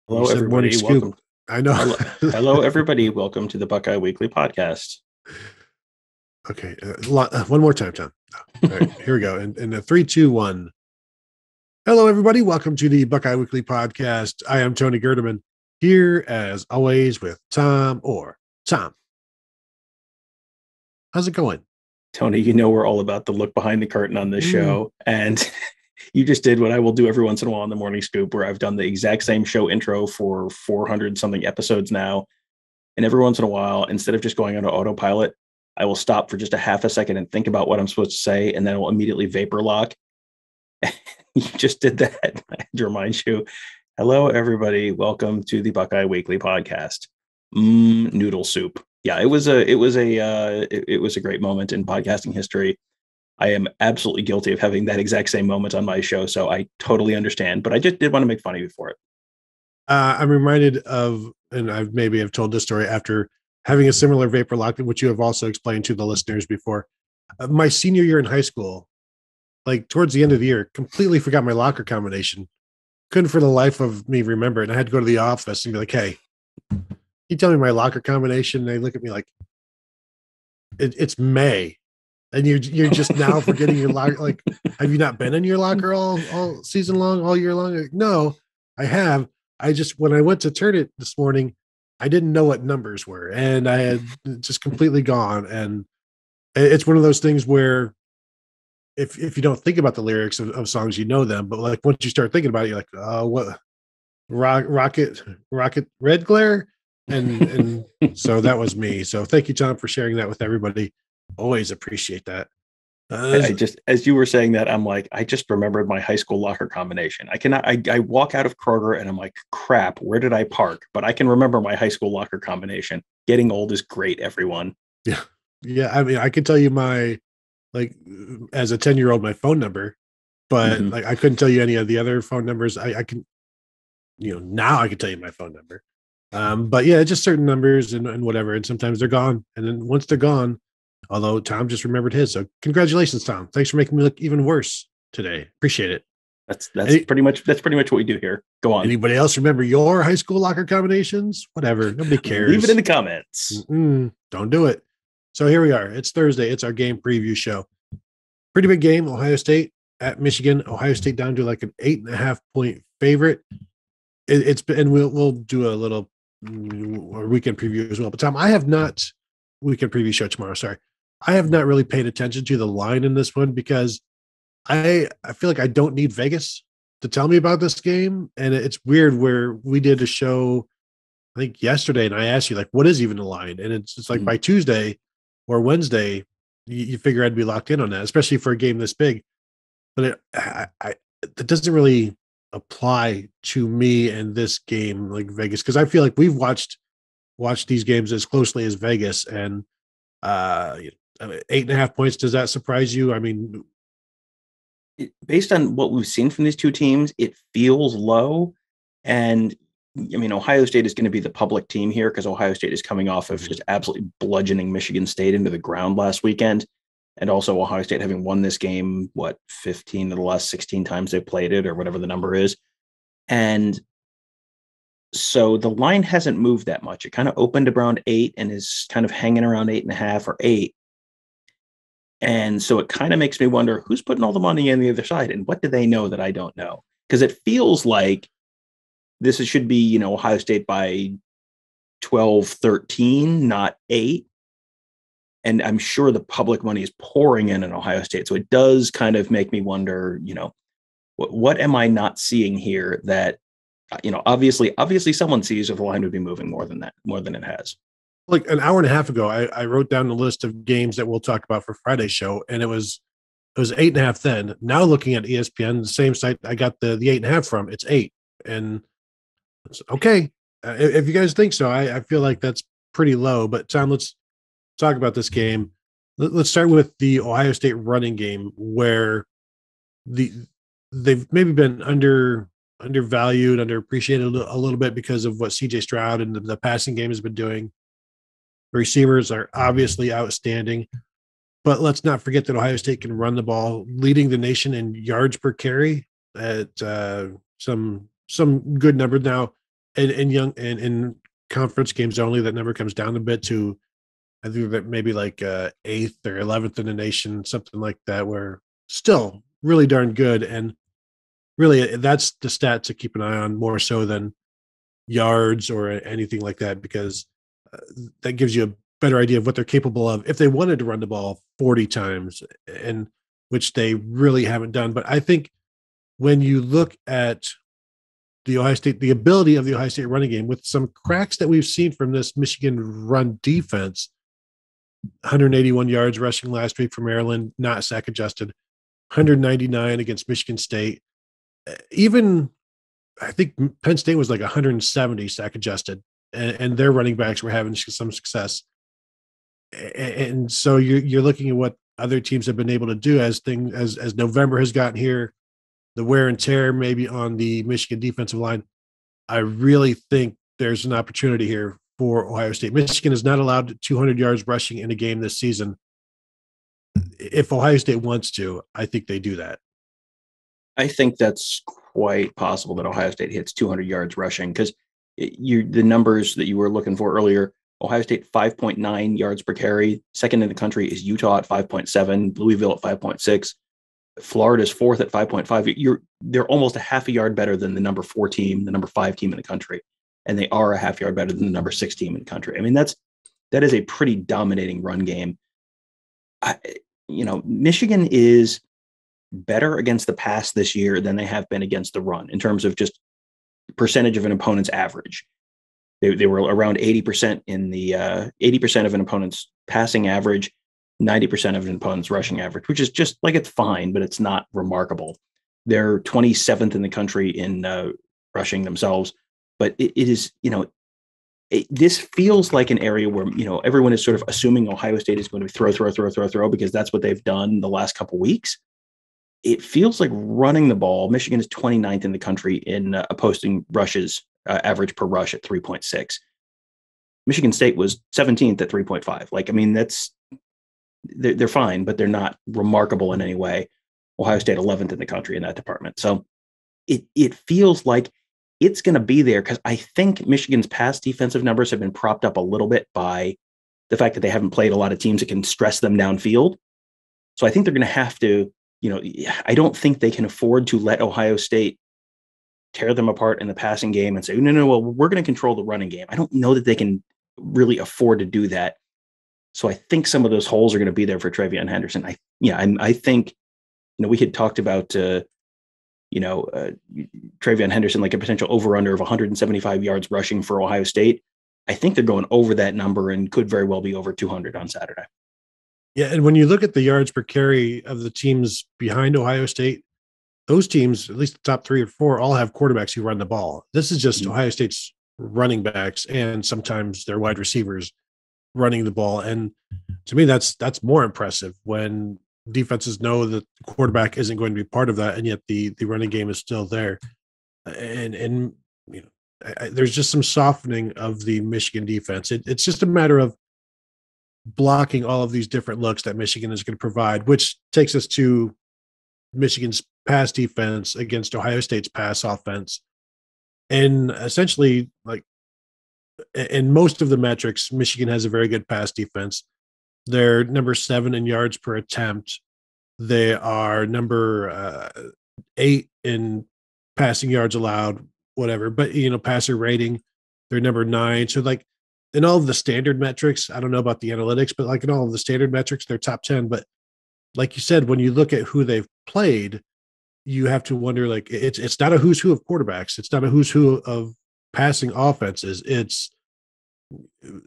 You Hello, said morning everybody. scoop. Welcome. I know. Hello, everybody. Welcome to the Buckeye Weekly podcast. Okay. One more time, Tom. All right, here we go. In a three, two, one. Hello, everybody. Welcome to the Buckeye Weekly podcast. I am Tony Gerdeman, here as always with Tom Orr. Tom, how's it going? Tony, you know we're all about the look behind the curtain on this Mm, show. And you just did what I will do every once in a while on the morning scoop, where I've done the exact same show intro for 400 something episodes now. And every once in a while, instead of just going on autopilot, I will stop for just a half a second and think about what I'm supposed to say, and then I will immediately vapor lock. You just did that. I had to remind you. Hello, everybody. Welcome to the Buckeye Weekly podcast. Noodle soup. Yeah, it was a great moment in podcasting history. I am absolutely guilty of having that exact same moment on my show, so I totally understand. But I just did want to make fun of you for it. I'm reminded of, and I've maybe have told this story after having a similar vapor lock, which you have also explained to the listeners before. My senior year in high school, like towards the end of the year, completely forgot my locker combination. Couldn't for the life of me remember it. And I had to go to the office and be like, hey, you tell me my locker combination? And they look at me like, it's May. And you're just now forgetting your locker. Like, have you not been in your locker all season long, all year long? Like, no, I have. I just, when I went to turn it this morning, I didn't know what numbers were. And I had just completely gone. And it's one of those things where if you don't think about the lyrics of songs, you know them. But like once you start thinking about it, you're like, oh, what rocket red glare, and so that was me. So thank you, Tom, for sharing that with everybody. Always appreciate that. I just, as you were saying that, I'm like, I just remembered my high school locker combination. I cannot, I walk out of Kroger and I'm like, crap, where did I park? But I can remember my high school locker combination. Getting old is great, everyone. Yeah, yeah. I mean, I can tell you my like as a 10-year-old my phone number, but Mm-hmm. like I couldn't tell you any of the other phone numbers. I can, now I can tell you my phone number. But yeah, just certain numbers and whatever. And sometimes they're gone. And then once they're gone, although Tom just remembered his. So congratulations, Tom. Thanks for making me look even worse today. Appreciate it. That's Any, pretty much what we do here. Go on. Anybody else remember your high school locker combinations? Whatever. Nobody Leave it in cares. the comments. Don't do it. So here we are. It's Thursday. It's our game preview show. Pretty big game. Ohio State at Michigan. Ohio State down to like an 8.5 point favorite. It's been, and we'll do a little weekend preview as well. But Tom, I have not weekend preview show tomorrow. Sorry, I have not really paid attention to the line in this one because I feel like I don't need Vegas to tell me about this game, and it's weird where we did a show I think yesterday, and I asked you like, what is even the line, and it's like by Tuesday or Wednesday, you figure I'd be locked in on that, especially for a game this big. But it doesn't really apply to me and this game like Vegas because I feel like we've watched these games as closely as Vegas, and 8.5 points. Does that surprise you? I mean, Based on what we've seen from these two teams, it feels low. And I mean, Ohio State is going to be the public team here because Ohio State is coming off of just absolutely bludgeoning Michigan State into the ground last weekend. And also Ohio State having won this game, 15 of the last 16 times they've played it, or whatever the number is. And so the line hasn't moved that much. It kind of opened around 8 and is kind of hanging around 8.5 or 8. And so it kind of makes me wonder who's putting all the money on the other side and what do they know that I don't know? Because it feels like this should be, Ohio State by 12, 13, not 8. And I'm sure the public money is pouring in Ohio State. So it does kind of make me wonder, what am I not seeing here that, obviously someone sees if the line would be moving more than that, more than it has. like an hour and a half ago, I wrote down the list of games that we'll talk about for Friday's show, and it was 8.5 then. Now looking at ESPN, the same site I got the 8.5 from, it's 8. And it's okay. If you guys think so, I feel like that's pretty low. But Tom, let's talk about this game. Let's start with the Ohio State running game, where the they've maybe been undervalued, underappreciated a little bit because of what CJ Stroud and the passing game has been doing. The receivers are obviously outstanding, but let's not forget that Ohio State can run the ball, leading the nation in yards per carry at some good number. Now, in young and in conference games only, that number comes down a bit to, I think that maybe like 8th or 11th in the nation, something like that, where still really darn good. And really, that's the stat to keep an eye on more so than yards or anything like that, because that gives you a better idea of what they're capable of if they wanted to run the ball 40 times, and which they really haven't done. But I think when you look at the Ohio State, the ability of the Ohio State running game with some cracks that we've seen from this Michigan run defense, 181 yards rushing last week for Maryland, not sack adjusted, 199 against Michigan State. Even I think Penn State was like 170 sack adjusted, and their running backs were having some success. And so you're looking at what other teams have been able to do as November has gotten here, the wear and tear maybe on the Michigan defensive line. I really think there's an opportunity here for Ohio State. Michigan is not allowed 200 yards rushing in a game this season. If Ohio State wants to, I think they do that. I think that's quite possible that Ohio State hits 200 yards rushing, because the numbers that you were looking for earlier, Ohio State 5.9 yards per carry. Second in the country is Utah at 5.7, Louisville at 5.6. Florida's fourth at 5.5. They're almost a half a yard better than the number 4 team, the number 5 team in the country. And they are a half yard better than the number 6 team in the country. I mean, that is a pretty dominating run game. Michigan is better against the pass this year than they have been against the run in terms of just percentage of an opponent's average. They were around 80% in the 80% of an opponent's passing average, 90% of an opponent's rushing average, which is just like, it's fine, but it's not remarkable. They're 27th in the country in rushing themselves, but it is, this feels like an area where, everyone is sort of assuming Ohio State is going to throw, because that's what they've done the last couple of weeks. It feels like running the ball. Michigan is 29th in the country in opposing rushes, average per rush at 3.6. Michigan State was 17th at 3.5. Like, I mean, they're fine, but they're not remarkable in any way. Ohio State 11th in the country in that department. So it feels like it's going to be there, because I think Michigan's past defensive numbers have been propped up a little bit by the fact that they haven't played a lot of teams that can stress them downfield. So I think they're going to have to, I don't think they can afford to let Ohio State tear them apart in the passing game and say, no, well, we're going to control the running game. I don't know that they can really afford to do that. So I think some of those holes are going to be there for TreVeyon Henderson. I think, we had talked about, TreVeyon Henderson, like a potential over-under of 175 yards rushing for Ohio State. I think they're going over that number and could very well be over 200 on Saturday. Yeah, and when you look at the yards per carry of the teams behind Ohio State, those teams, at least the top 3 or 4, all have quarterbacks who run the ball. This is just Ohio State's running backs and sometimes their wide receivers running the ball. And to me, that's more impressive when defenses know that the quarterback isn't going to be part of that, and yet the running game is still there. And there's just some softening of the Michigan defense. It's just a matter of blocking all of these different looks that Michigan is going to provide, which takes us to Michigan's pass defense against Ohio State's pass offense. And essentially, like in most of the metrics, Michigan has a very good pass defense. They're number 7 in yards per attempt. They are number 8 in passing yards allowed, whatever. But, passer rating, they're number 9. So, like, in all of the standard metrics, I don't know about the analytics, but like in all of the standard metrics, they're top 10. But like you said, when you look at who they've played, you have to wonder, like, it's not a who's who of quarterbacks. It's not a who's who of passing offenses.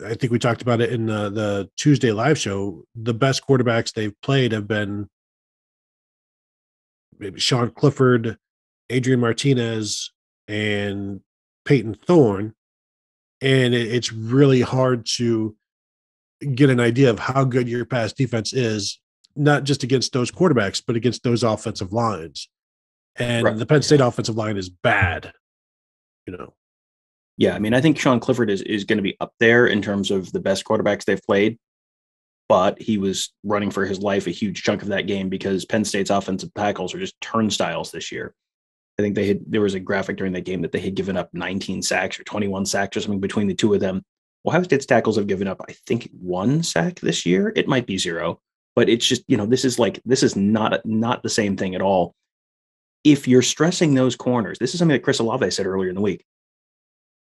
I think we talked about it in the Tuesday live show. The best quarterbacks they've played have been maybe Sean Clifford, Adrian Martinez, and Peyton Thorne. And it's really hard to get an idea of how good your pass defense is, not just against those quarterbacks, but against those offensive lines. And right. The Penn State offensive line is bad, Yeah, I mean, I think Sean Clifford is going to be up there in terms of the best quarterbacks they've played, but he was running for his life a huge chunk of that game because Penn State's offensive tackles are just turnstiles this year. I think there was a graphic during that game that they had given up 19 sacks or 21 sacks or something between the two of them. Ohio State's tackles have given up, I think, 1 sack this year. It might be 0, but it's just, this is not the same thing at all. If you're stressing those corners, this is something that Chris Olave said earlier in the week.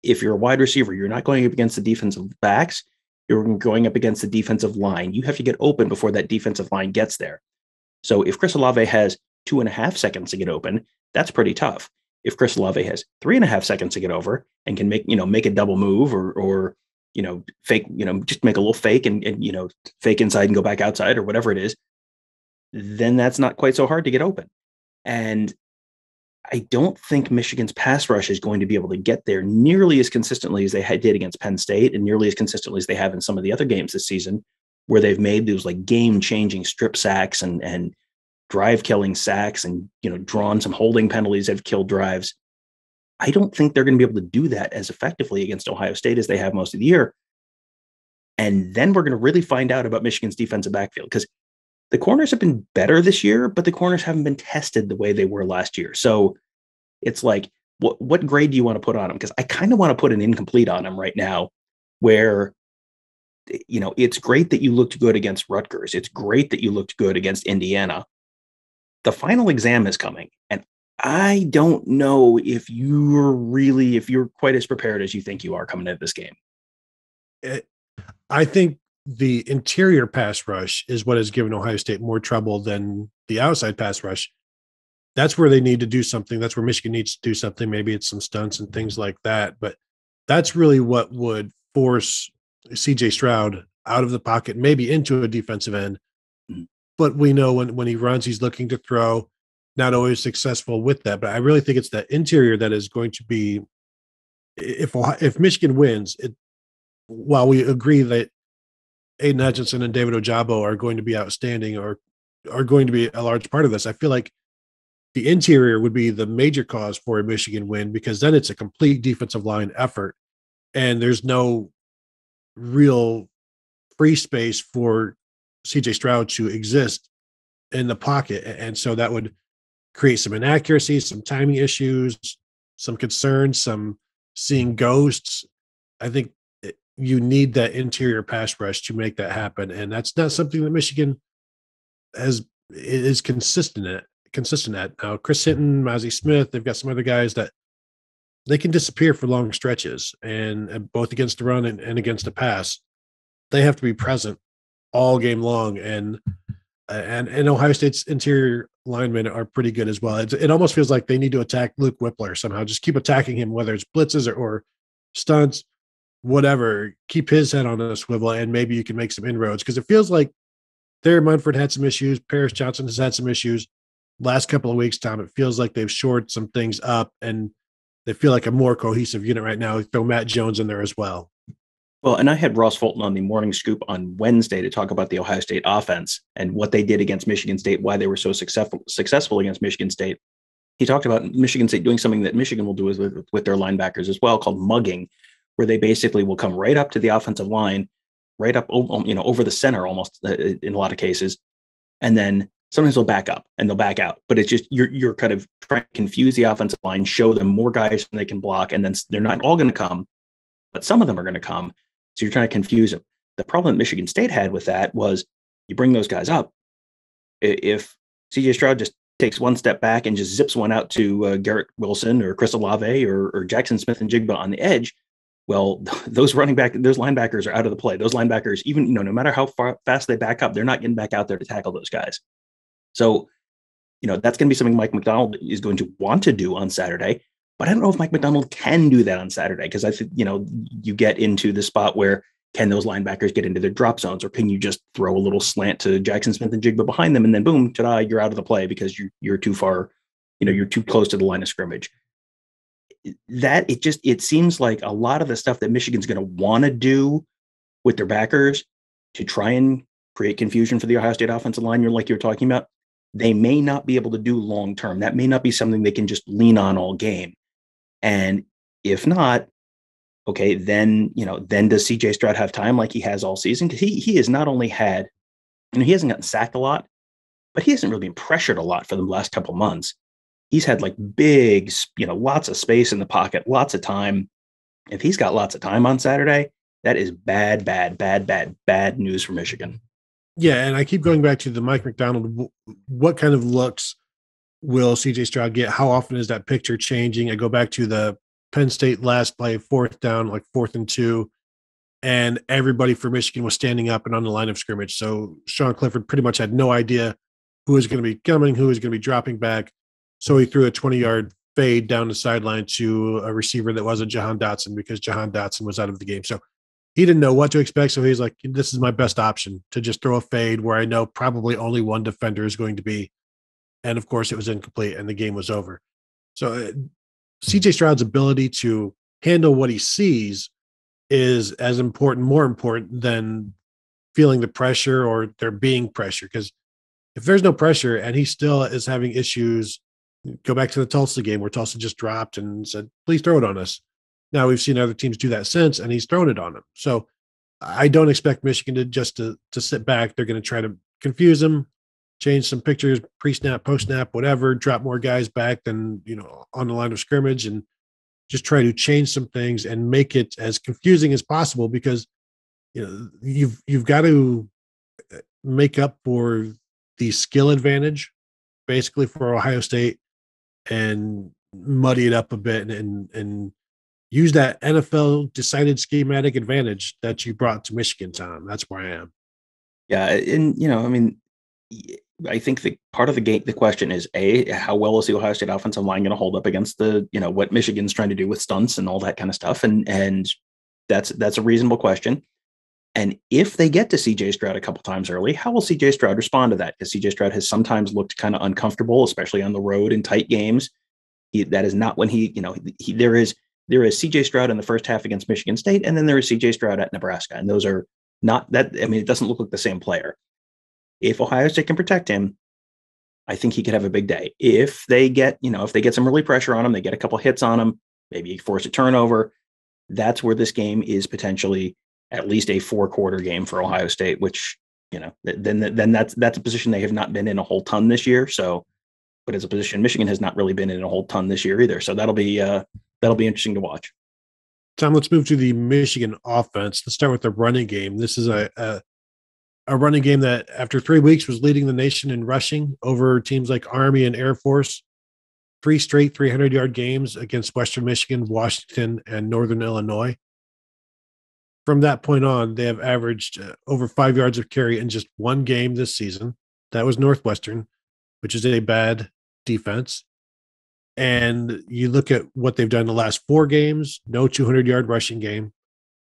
If you're a wide receiver, you're not going up against the defensive backs. You're going up against the defensive line. You have to get open before that defensive line gets there. So if Chris Olave has 2.5 seconds to get open, that's pretty tough. If Chris Olave has 3.5 seconds to get over and can make a double move or fake, just make a little fake and fake inside and go back outside or whatever it is, then that's not quite so hard to get open. And I don't think Michigan's pass rush is going to be able to get there nearly as consistently as they did against Penn State and nearly as consistently as they have in some of the other games this season, where they've made those like game-changing strip sacks and drive-killing sacks and, drawn some holding penalties that have killed drives. I don't think they're going to be able to do that as effectively against Ohio State as they have most of the year. And then we're going to really find out about Michigan's defensive backfield, because the corners have been better this year, but the corners haven't been tested the way they were last year. So it's like, what grade do you want to put on them? Because I kind of want to put an incomplete on them right now, where, it's great that you looked good against Rutgers. It's great that you looked good against Indiana. The final exam is coming, and I don't know if you're quite as prepared as you think you are coming into this game. I think the interior pass rush is what has given Ohio State more trouble than the outside pass rush. That's where they need to do something. That's where Michigan needs to do something. Maybe it's some stunts and things like that. But that's really what would force CJ Stroud out of the pocket, maybe into a defensive end. Mm-hmm. But we know when he runs, he's looking to throw, not always successful with that. But I really think it's that interior that is going to be, if Michigan wins, while we agree that Aidan Hutchinson and David Ojabo are going to be outstanding or are going to be a large part of this, I feel like the interior would be the major cause for a Michigan win, because then it's a complete defensive line effort and there's no real free space for CJ Stroud to exist in the pocket. And so that would create some inaccuracies, some timing issues, some concerns, some seeing ghosts. I think you need that interior pass rush to make that happen. And that's not something that Michigan is consistent at. Now, Chris Hinton, Mozzie Smith, they've got some other guys that they can disappear for long stretches, and both against the run and against the pass, they have to be present all game long. And Ohio State's interior linemen are pretty good as well. It almost feels like they need to attack Luke Whippler somehow. Just keep attacking him, whether it's blitzes or stunts, whatever. Keep his head on a swivel, and maybe you can make some inroads, because it feels like Thayer Munford had some issues. Paris Johnson has had some issues. Last couple of weeks, Tom, it feels like they've shored some things up, and they feel like a more cohesive unit right now. Throw Matt Jones in there as well. Well, and I had Ross Fulton on the Morning Scoop on Wednesday to talk about the Ohio State offense and what they did against Michigan State, why they were so successful against Michigan State. He talked about Michigan State doing something that Michigan will do with their linebackers as well, called mugging, where they basically will come right up to the offensive line, right up, over the center almost in a lot of cases, and then sometimes they'll back up and they'll back out. But it's just you're kind of trying to confuse the offensive line, show them more guys than they can block, and then they're not all going to come, but some of them are going to come. So you're trying to confuse them. The problem that Michigan State had with that was you bring those guys up. If CJ Stroud just takes one step back and just zips one out to Garrett Wilson or Chris Olave or Jaxon Smith-Njigba on the edge, well, those linebackers are out of the play. Those linebackers, even no matter how fast they back up, they're not getting back out there to tackle those guys. So, that's going to be something Mike Macdonald is going to want to do on Saturday. But I don't know if Mike Macdonald can do that on Saturday, because I think, you get into the spot where can those linebackers get into their drop zones, or can you just throw a little slant to Jaxon Smith-Njigba behind them and then boom, ta-da, you're out of the play because you're too far, you're too close to the line of scrimmage. It seems like a lot of the stuff that Michigan's going to want to do with their backers to try and create confusion for the Ohio State offensive line, you're talking about, they may not be able to do long term. That may not be something they can just lean on all game. And if not, okay, then does CJ Stroud have time like he has all season? Because he has not only had, he hasn't gotten sacked a lot, but he hasn't really been pressured a lot for the last couple months. he's had like big, lots of space in the pocket, lots of time. If he's got lots of time on Saturday, that is bad, bad, bad, bad, bad news for Michigan. Yeah, and I keep going back to the Mike McDonald. What kind of looks will CJ Stroud get? How often is that picture changing? I go back to the Penn State last play, 4th down, like 4th and 2, and everybody for Michigan was standing up and on the line of scrimmage. So Sean Clifford pretty much had no idea who was going to be coming, who was going to be dropping back. So he threw a 20-yard fade down the sideline to a receiver that wasn't Jahan Dotson because Jahan Dotson was out of the game. So he didn't know what to expect. So he's like, this is my best option to just throw a fade where I know probably only one defender is going to be. And of course, it was incomplete and the game was over. So CJ Stroud's ability to handle what he sees is as important, more important than feeling the pressure or there being pressure. Because if there's no pressure and he still is having issues, go back to the Tulsa game where Tulsa just dropped and said, please throw it on us. Now we've seen other teams do that since, and he's thrown it on them. So I don't expect Michigan to sit back. They're going to try to confuse him, change some pictures, pre-snap, post-snap, whatever, drop more guys back than, on the line of scrimmage, and just try to change some things and make it as confusing as possible because, you've got to make up for the skill advantage basically for Ohio State and muddy it up a bit and use that NFL decided schematic advantage that you brought to Michigan, Tom. That's where I am. Yeah. And, I think the part of the game, the question is how well is the Ohio State offensive line going to hold up against what Michigan's trying to do with stunts and all that kind of stuff. And that's a reasonable question. And if they get to CJ Stroud a couple times early, how will CJ Stroud respond to that? Because CJ Stroud has sometimes looked kind of uncomfortable, especially on the road in tight games. That is not when there is CJ Stroud in the first half against Michigan State, and then there is CJ Stroud at Nebraska. And those are not that. I mean, it doesn't look like the same player. If Ohio State can protect him, I think he could have a big day. If they get some early pressure on him, they get a couple hits on him, maybe force a turnover. That's where this game is potentially at least a 4-quarter game for Ohio State, which, then that's a position they have not been in a whole ton this year. So, but it's a position Michigan has not really been in a whole ton this year either. So that'll be interesting to watch. Tom, let's move to the Michigan offense. Let's start with the running game. This is a running game that after 3 weeks was leading the nation in rushing over teams like Army and Air Force. 3 straight 300-yard games against Western Michigan, Washington, and Northern Illinois. From that point on, they have averaged over 5 yards of carry in just one game this season. That was Northwestern, which is a bad defense. And you look at what they've done the last 4 games, no 200-yard rushing game.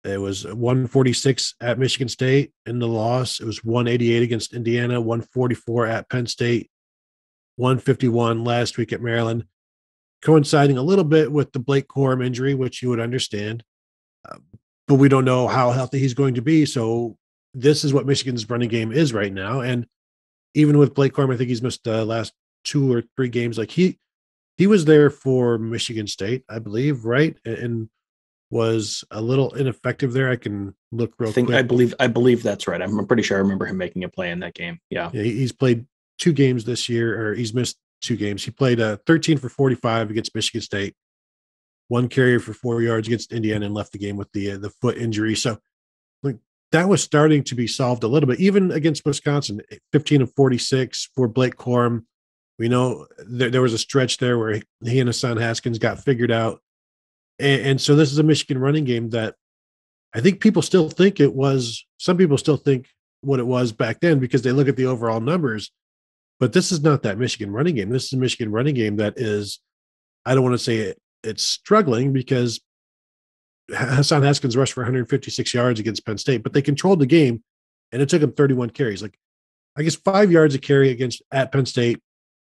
It was 146 at Michigan State in the loss. It was 188 against Indiana, 144 at Penn State, 151 last week at Maryland, coinciding a little bit with the Blake Corum injury, which you would understand. But we don't know how healthy he's going to be. So this is what Michigan's running game is right now. And even with Blake Corum, I think he's missed the last 2 or 3 games. Like he was there for Michigan State, I believe, right? And was a little ineffective there. I can look real quick. I believe that's right. I'm pretty sure I remember him making a play in that game. Yeah. He's played 2 games this year, or he's missed 2 games. He played 13 for 45 against Michigan State, 1 carry for 4 yards against Indiana, and left the game with the foot injury. So like that was starting to be solved a little bit, even against Wisconsin, 15 of 46 for Blake Corum. We know there was a stretch there where he and Hassan Haskins got figured out. And so this is a Michigan running game that I think people still think it was. Some people still think what it was back then because they look at the overall numbers. But this is not that Michigan running game. This is a Michigan running game that is, I don't want to say it's struggling because Hassan Haskins rushed for 156 yards against Penn State, but they controlled the game and it took them 31 carries. Like, I guess 5 yards a carry at Penn State,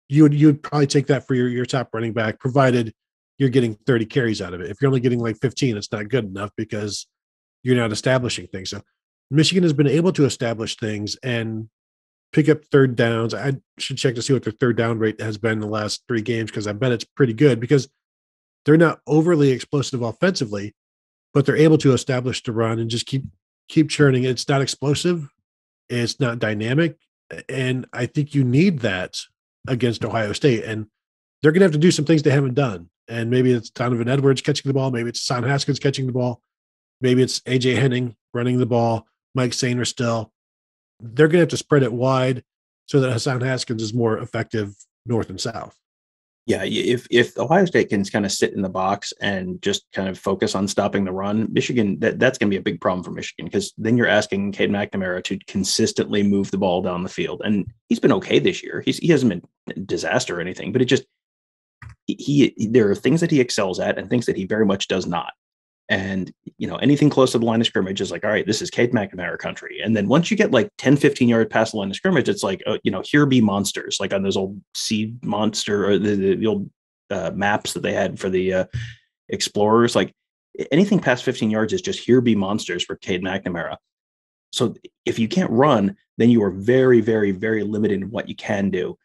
you would probably take that for your top running back, provided you're getting 30 carries out of it. If you're only getting like 15, it's not good enough because you're not establishing things. So Michigan has been able to establish things and pick up third downs. I should check to see what their third down rate has been in the last 3 games because I bet it's pretty good because they're not overly explosive offensively, but they're able to establish the run and just keep churning. It's not explosive. It's not dynamic. And I think you need that against Ohio State. And they're going to have to do some things they haven't done. And maybe it's Donovan Edwards catching the ball. Maybe it's Hassan Haskins catching the ball. Maybe it's AJ Henning running the ball. Mike Sainer still. They're going to have to spread it wide so that Hassan Haskins is more effective north and south. Yeah, if Ohio State can kind of sit in the box and just kind of focus on stopping the run, Michigan, that's going to be a big problem for Michigan, because then you're asking Cade McNamara to consistently move the ball down the field. And he's been okay this year. He hasn't been a disaster or anything, but it just, there are things that he excels at and things that he very much does not. And, anything close to the line of scrimmage is like, all right, this is Cade McNamara country. And then once you get like 10, 15 yards past the line of scrimmage, it's like, here be monsters, like on those old seed monster or the old maps that they had for the Explorers. Like anything past 15 yards is just here be monsters for Cade McNamara. So if you can't run, then you are very, very, very limited in what you can do.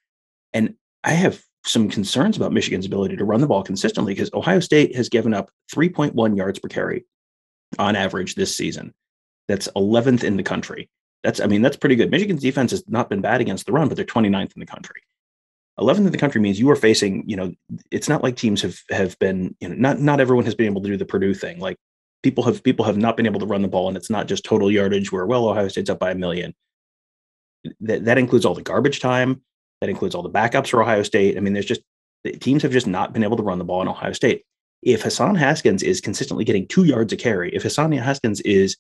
And I have some concerns about Michigan's ability to run the ball consistently, because Ohio State has given up 3.1 yards per carry on average this season. That's 11th in the country. That's pretty good. Michigan's defense has not been bad against the run, but they're 29th in the country. 11th in the country means you are facing, it's not like teams have been, not everyone has been able to do the Purdue thing. Like people have not been able to run the ball, and it's not just total yardage where, well, Ohio State's up by 1 million. That includes all the garbage time. That includes all the backups for Ohio State. The teams have just not been able to run the ball in Ohio State. If Hassan Haskins is consistently getting 2 yards a carry, if Hassan Haskins is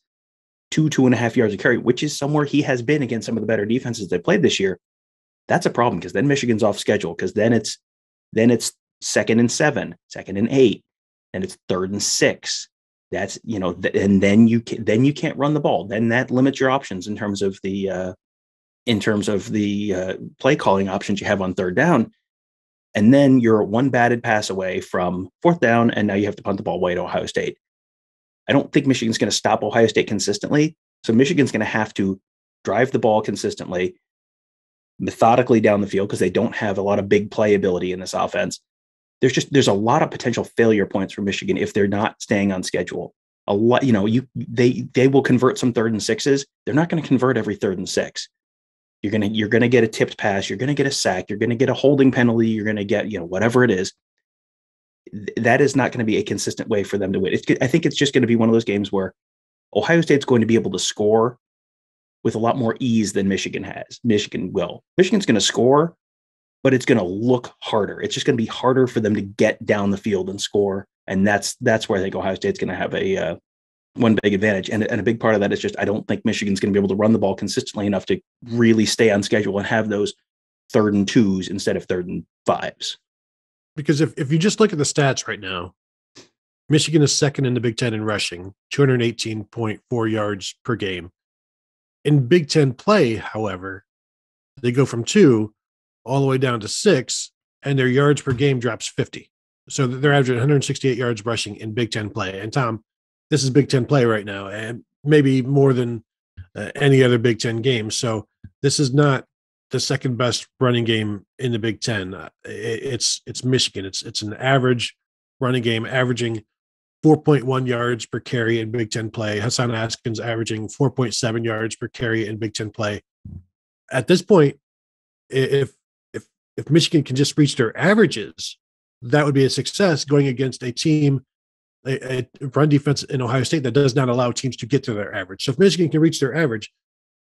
2.5 yards a carry, which is somewhere he has been against some of the better defenses they played this year, that's a problem, because then Michigan's off schedule, because then it's 2nd and 7, 2nd and 8, and it's 3rd and 6. That's, and then you can't run the ball. Then that limits your options in terms of the play calling options you have on 3rd down. And then you're one batted pass away from 4th down, and now you have to punt the ball away to Ohio State. I don't think Michigan's going to stop Ohio State consistently. So Michigan's going to have to drive the ball consistently, methodically down the field, because they don't have a lot of big playability in this offense. There's a lot of potential failure points for Michigan if they're not staying on schedule. A lot, they will convert some 3rd and 6s. They're not going to convert every 3rd and 6. You're gonna get a tipped pass. You're gonna get a sack. You're gonna get a holding penalty. You're gonna get whatever it is. That is not going to be a consistent way for them to win. I think it's just going to be one of those games where Ohio State's going to be able to score with a lot more ease than Michigan has. Michigan's going to score, but it's going to look harder. It's just going to be harder for them to get down the field and score, and that's where I think Ohio State's going to have a one big advantage. And a big part of that is just, I don't think Michigan's going to be able to run the ball consistently enough to really stay on schedule and have those 3rd and 2s instead of 3rd and 5s. Because if you just look at the stats right now, Michigan is 2nd in the Big Ten in rushing, 218.4 yards per game. In Big Ten play, however, they go from 2 all the way down to 6, and their yards per game drops 50. So they're averaging 168 yards rushing in Big Ten play. And Tom, this is Big Ten play right now, and maybe more than any other Big Ten game. So this is not the second best running game in the Big Ten. It's Michigan. It's an average running game, averaging 4.1 yards per carry in Big Ten play. Hassan Haskins averaging 4.7 yards per carry in Big Ten play. At this point, if Michigan can just reach their averages, that would be a success going against a team, a run defense in Ohio State that does not allow teams to get to their average. So if Michigan can reach their average,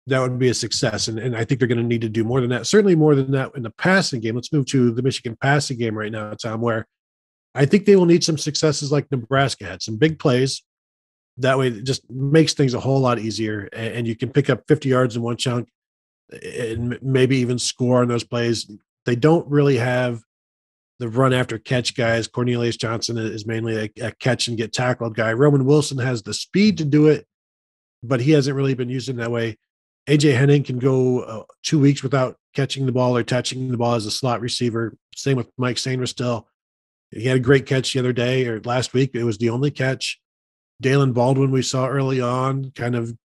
that would be a success. And I think they're going to need to do more than that, certainly more than that in the passing game. Let's move to the Michigan passing game right now, Tom, where I think they will need some successes like Nebraska had, some big plays. That way it just makes things a whole lot easier, and you can pick up 50 yards in one chunk and maybe even score on those plays. They don't really have the run after catch guys. Cornelius Johnson is mainly a catch and get tackled guy. Roman Wilson has the speed to do it, but he hasn't really been used in that way. AJ Henning can go 2 weeks without catching the ball or touching the ball as a slot receiver. Same with Mike Sainer still. He had a great catch the other day or last week. It was the only catch. Dalen Baldwin, we saw early on, kind of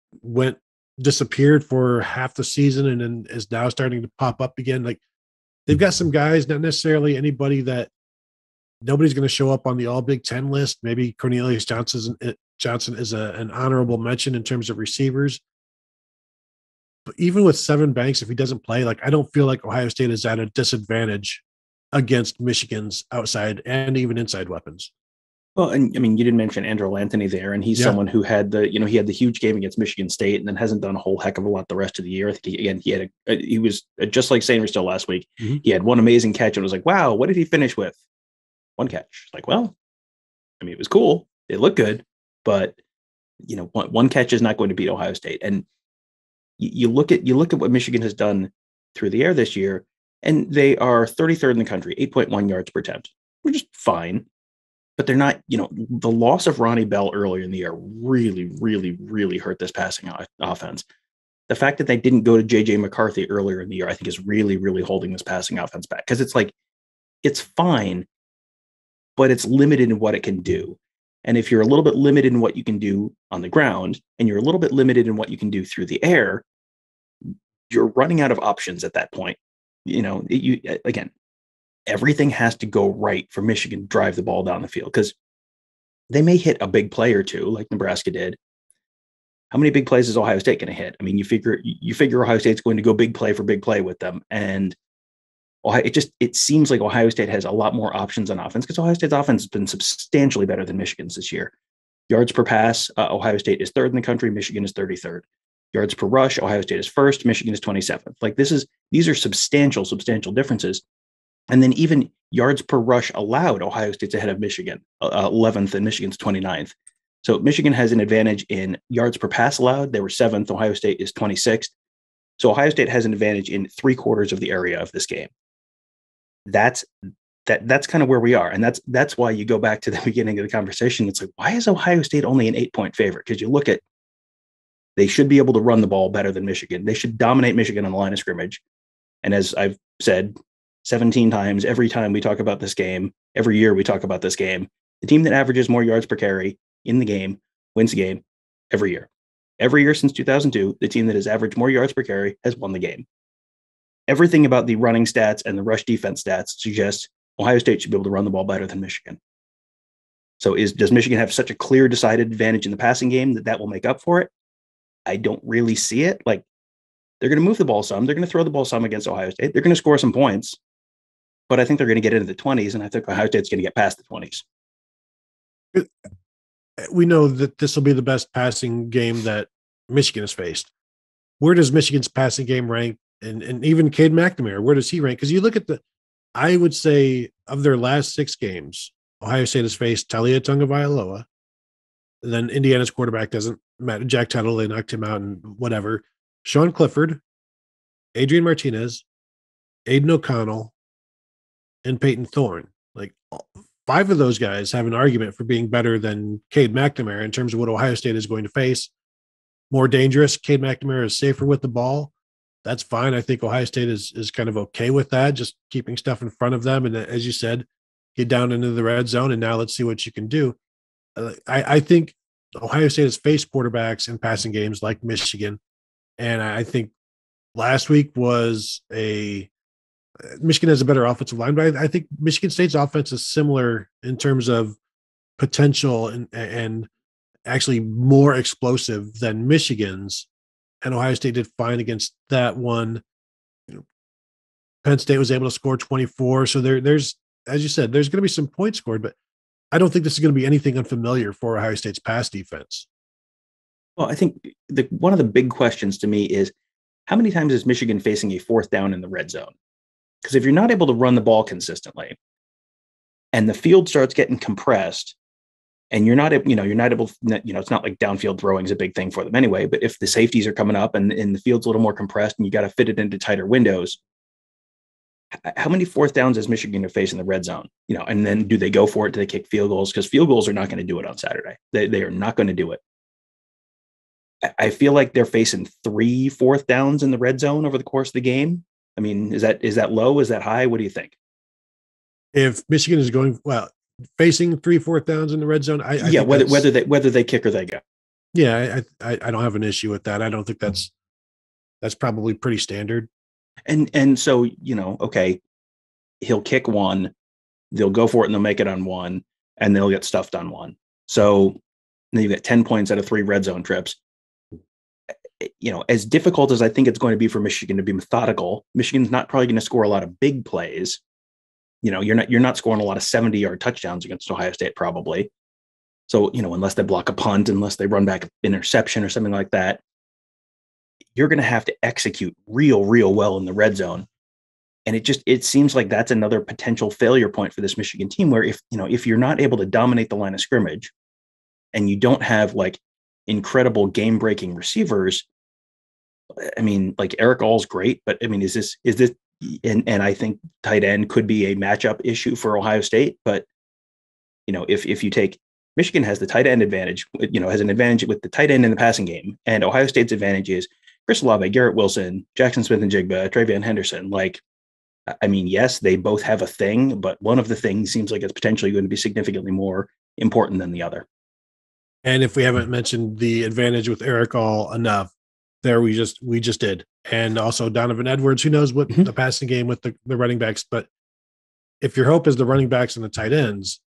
disappeared for half the season and then is now starting to pop up again. Like, they've got some guys, not necessarily anybody that nobody's going to show up on the all Big Ten list. Maybe Cornelius Johnson is an honorable mention in terms of receivers. But even with Sevyn Banks, if he doesn't play, like, I don't feel like Ohio State is at a disadvantage against Michigan's outside and even inside weapons. Well, and I mean, you didn't mention Andrew Anthony there, and he's someone who had he had the huge game against Michigan State, and then hasn't done a whole heck of a lot the rest of the year. I think he was just like Sainer still last week. Mm-hmm. He had one amazing catch, and it was like, wow, what did he finish with? One catch. Like, well, I mean, it was cool. It looked good, but one catch is not going to beat Ohio State. And you look at what Michigan has done through the air this year, and they are 33rd in the country, 8.1 yards per attempt, which is fine. But they're not, the loss of Ronnie Bell earlier in the year really, really, really hurt this passing offense. The fact that they didn't go to J.J. McCarthy earlier in the year, I think, is really, really holding this passing offense back. Because it's like, it's fine, but it's limited in what it can do. And if you're a little bit limited in what you can do on the ground, and you're a little bit limited in what you can do through the air, you're running out of options at that point. Again, everything has to go right for Michigan to drive the ball down the field, because they may hit a big play or two like Nebraska did. How many big plays is Ohio State going to hit? I mean, you figure Ohio State's going to go big play for big play with them. And it seems like Ohio State has a lot more options on offense, because Ohio State's offense has been substantially better than Michigan's this year. Yards per pass, Ohio State is 3rd in the country. Michigan is 33rd. Yards per rush, Ohio State is 1st. Michigan is 27th. Like, these are substantial differences. And then even yards per rush allowed, Ohio State's ahead of Michigan, 11th, and Michigan's 29th. So Michigan has an advantage in yards per pass allowed. They were 7th. Ohio State is 26th. So Ohio State has an advantage in 3/4 of the area of this game. That's kind of where we are. And that's why you go back to the beginning of the conversation. It's like, why is Ohio State only an 8-point favorite? Because you look at, they should be able to run the ball better than Michigan. They should dominate Michigan on the line of scrimmage. And as I've said 17 times, every time we talk about this game, every year we talk about this game, the team that averages more yards per carry in the game wins the game every year. Every year since 2002, the team that has averaged more yards per carry has won the game. Everything about the running stats and the rush defense stats suggests Ohio State should be able to run the ball better than Michigan. So does Michigan have such a clear, decided advantage in the passing game that will make up for it? I don't really see it. Like, they're going to move the ball some. They're going to throw the ball some against Ohio State. They're going to score some points. But I think they're going to get into the 20s, and I think Ohio State's going to get past the 20s. We know that this will be the best passing game that Michigan has faced. Where does Michigan's passing game rank? And even Cade McNamara, where does he rank? Because you look at I would say of their last 6 games, Ohio State has faced Talia Tagovailoa. Then Indiana's quarterback doesn't matter. Jack Tuttle, they knocked him out and whatever. Sean Clifford, Adrian Martinez, Aidan O'Connell, and Peyton Thorne. Like, 5 of those guys have an argument for being better than Cade McNamara in terms of what Ohio State is going to face. More dangerous. Cade McNamara is safer with the ball. That's fine. I think Ohio State is kind of okay with that, just keeping stuff in front of them. And as you said, get down into the red zone, and now let's see what you can do. I think Ohio State has faced quarterbacks in passing games like Michigan. And I think last week was Michigan has a better offensive line, but I think Michigan State's offense is similar in terms of potential and actually more explosive than Michigan's. And Ohio State did fine against that one. Penn State was able to score 24. So there's, as you said, there's going to be some points scored, but I don't think this is going to be anything unfamiliar for Ohio State's pass defense. Well, I think one of the big questions to me is, how many times is Michigan facing a 4th down in the red zone? Because if you're not able to run the ball consistently, and the field starts getting compressed, and you're not able, it's not like downfield throwing is a big thing for them anyway. But if the safeties are coming up and the field's a little more compressed, and you got to fit it into tighter windows, how many 4th downs is Michigan to face in the red zone? And then do they go for it? Do they kick field goals? Because field goals are not going to do it on Saturday. They are not going to do it. I feel like they're facing 3 4th downs in the red zone over the course of the game. I mean, is that low? Is that high? What do you think? If Michigan is facing 3 4th downs in the red zone, I think whether they kick or they go. Yeah, I don't have an issue with that. I don't think that's probably pretty standard. And so, okay, he'll kick one, they'll go for it and they'll make it on one, and they'll get stuffed on one. So then you get 10 points out of 3 red zone trips. As difficult as I think it's going to be for Michigan to be methodical, Michigan's not probably going to score a lot of big plays. you're not scoring a lot of 70-yard touchdowns against Ohio State probably. So, unless they block a punt, unless they run back an interception or something like that, you're going to have to execute real well in the red zone. And it seems like that's another potential failure point for this Michigan team, where if you're not able to dominate the line of scrimmage and you don't have like incredible game breaking receivers, I mean, like Eric All's great, but I mean, is this, and I think tight end could be a matchup issue for Ohio State. But, if you take Michigan has the tight end advantage, has an advantage with the tight end in the passing game, and Ohio State's advantage is Chris Olave, Garrett Wilson, Jaxon Smith-Njigba, TreVeyon Henderson. Like, I mean, yes, they both have a thing, but one of the things seems like it's potentially going to be significantly more important than the other. And if we haven't mentioned the advantage with Eric All enough, there we just did. And also Donovan Edwards, who knows what the passing game with the running backs. But if your hope is the running backs and the tight ends,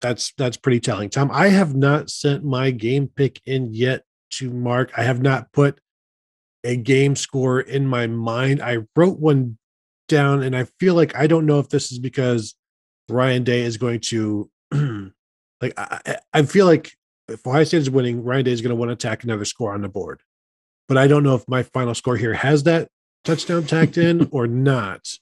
that's pretty telling. Tom, I have not sent my game pick in yet to Mark. I have not put a game score in my mind. I wrote one down, and I feel like I don't know if this is because Ryan Day is going to like I feel like if Ohio State is winning, Ryan Day is going to want to attack another score on the board. But I don't know if my final score here has that touchdown tacked in or not.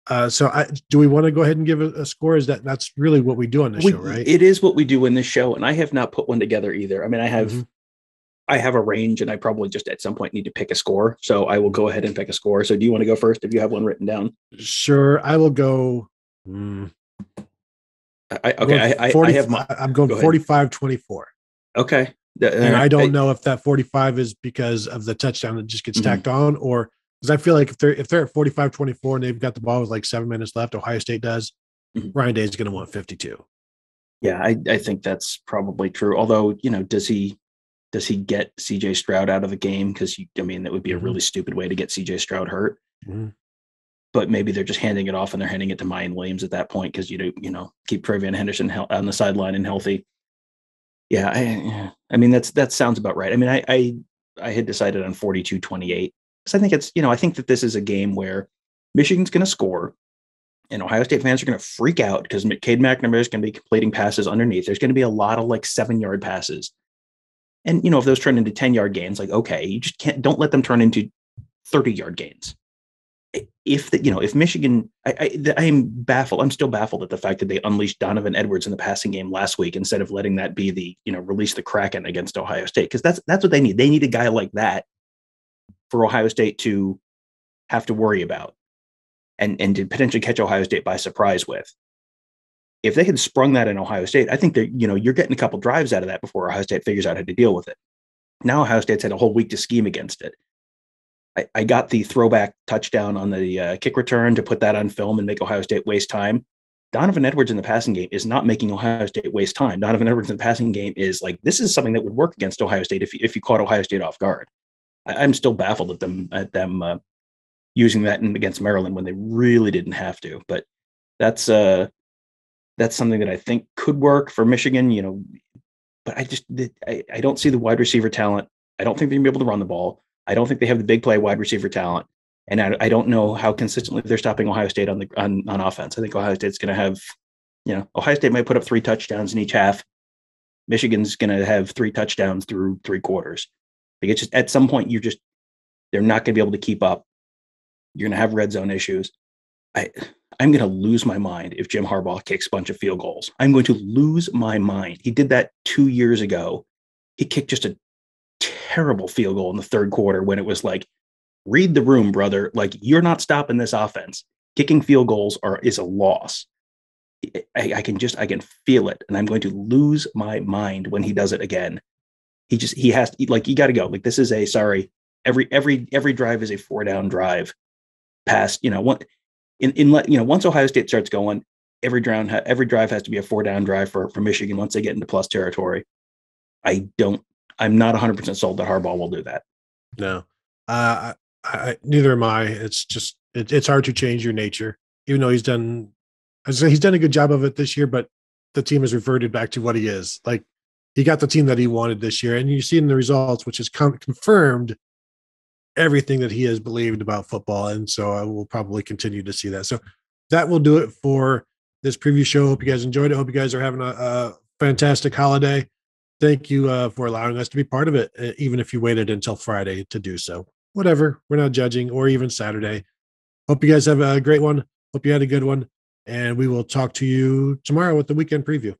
Do we want to go ahead and give a score? That's really what we do on the show, right? It is what we do in this show, and I have not put one together either. I mean, I have a range, and I probably just at some point need to pick a score. So I will go ahead and pick a score. So do you want to go first if you have one written down? Sure, I will go. I'm going 45-24. Okay. And I don't know if that 45 is because of the touchdown that just gets tacked on, or because I feel like if they're at 45-24 and they've got the ball with like 7 minutes left, Ohio State does, Ryan Day is going to want 52. Yeah, I think that's probably true. Although, does he get CJ Stroud out of the game? Because that would be a really stupid way to get CJ Stroud hurt. But maybe they're just handing it off, and they're handing it to Mayan Williams at that point because keep TreVeyon Henderson on the sideline and healthy. Yeah, I mean that sounds about right. I mean, I had decided on 42-28 because I think it's I think that this is a game where Michigan's going to score, and Ohio State fans are going to freak out because Cade McNamara is going to be completing passes underneath. There's going to be a lot of like 7-yard passes, and if those turn into 10-yard gains, like okay, you just don't let them turn into 30-yard gains. If Michigan, I'm baffled. I'm still baffled at the fact that they unleashed Donovan Edwards in the passing game last week instead of letting that be the, release the Kraken against Ohio State. Cause that's what they need. They need a guy like that for Ohio State to have to worry about and to potentially catch Ohio State by surprise with. If they had sprung that in Ohio State, I think that, you're getting a couple drives out of that before Ohio State figures out how to deal with it. Now Ohio State's had a whole week to scheme against it. I got the throwback touchdown on the kick return to put that on film and make Ohio State waste time. Donovan Edwards in the passing game is not making Ohio State waste time. Donovan Edwards in the passing game is like, this is something that would work against Ohio State if you caught Ohio State off guard. I'm still baffled at them using that against Maryland when they really didn't have to. But that's something that I think could work for Michigan. But I don't see the wide receiver talent. I don't think they're going to be able to run the ball. I don't think they have the big play wide receiver talent, and I don't know how consistently they're stopping Ohio State on offense. I think Ohio State's going to have, Ohio State might put up 3 touchdowns in each half. Michigan's going to have 3 touchdowns through 3 quarters. Like it's just at some point they're not going to be able to keep up. You're going to have red zone issues. I'm going to lose my mind if Jim Harbaugh kicks a bunch of field goals. I'm going to lose my mind. He did that 2 years ago. He kicked just a terrible field goal in the 3rd quarter when it was like, read the room, brother. Like, you're not stopping this offense. Kicking field goals is a loss. I can feel it, and I'm going to lose my mind when he does it again. He has to, like, you got to go. Like, this is every drive is a 4-down drive past, once Ohio State starts going, every drive has to be a 4-down drive for Michigan once they get into plus territory. I'm not 100% sold that Harbaugh will do that. No, neither am I. It's just, it's hard to change your nature, even though he's done a good job of it this year, but the team has reverted back to what he is. Like, he got the team that he wanted this year, and you see in the results, which has confirmed everything that he has believed about football. And so I will probably continue to see that. So that will do it for this preview show. Hope you guys enjoyed it. Hope you guys are having a fantastic holiday. Thank you for allowing us to be part of it, even if you waited until Friday to do so. Whatever, we're not judging, or even Saturday. Hope you guys have a great one. Hope you had a good one. And we will talk to you tomorrow with the weekend preview.